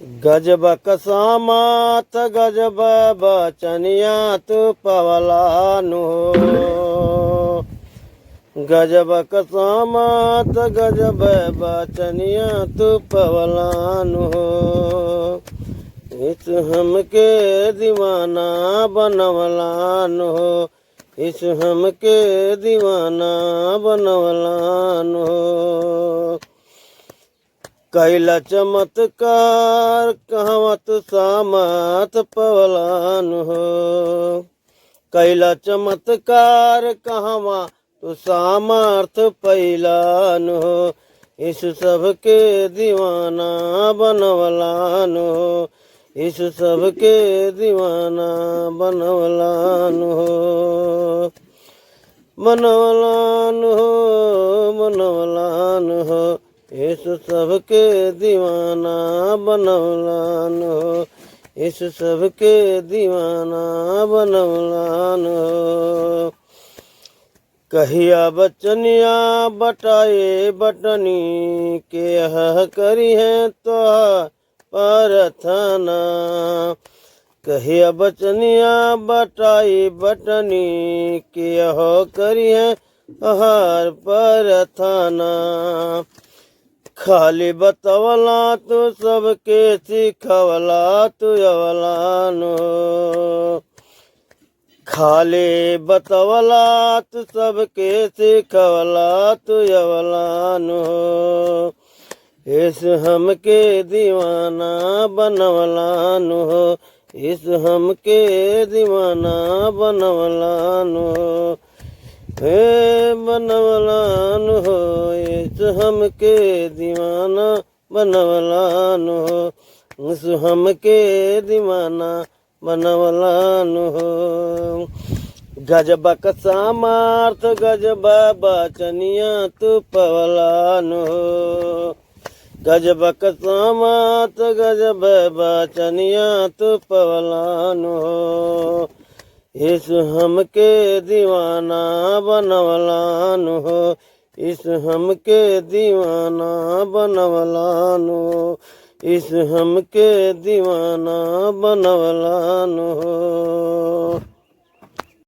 गजब कसामात गजब बचनिया तू पवलानु हो। गजब कसामात गजब बचनिया तू पवलानु हो। इस हमके दीवाना बनवलानु हो। इस हमके दीवाना बनवलानु हो। कैला चमत्कार कहवा तू सामत पवलान हो। कैला चमत्कार कहवा तू सामर्थ पैलान हो। इस सबके दीवाना बनवलान हो। इस सबके दीवाना बनवलान हो। बनवलान हो बनवलान हो। इस सबके दीवाना बनवलान हो। इस सबके दीवाना बनवलान हो। कहिया बचनिया बटाए बटनी के यह करी है तो प्रार्थना। कहिया बचनिया बटाई बटनी के यह करी है हर प्रार्थना। खाली बतवला तू सबके सिखवला तू अवलान हो। खाली बतवला तू सबके सिखवला तू अवलान हो। इस हमके दीवाना बनवलान हो। इस हमके दीवाना बनवलान हो। हे बनवलान हो। इस हमके दीवाना बनवलान हो। इस हमके दीवाना बनवलान हो। गजब कसामार्थ गजब बचनिया तू पवलान हो। गजब कसामार्थ गजब बचनिया तू पवलान हो। इस हमके दीवाना बनवलान हो। इस हमके दीवाना बनवलान हो। इस हमके दीवाना बनवलान हो।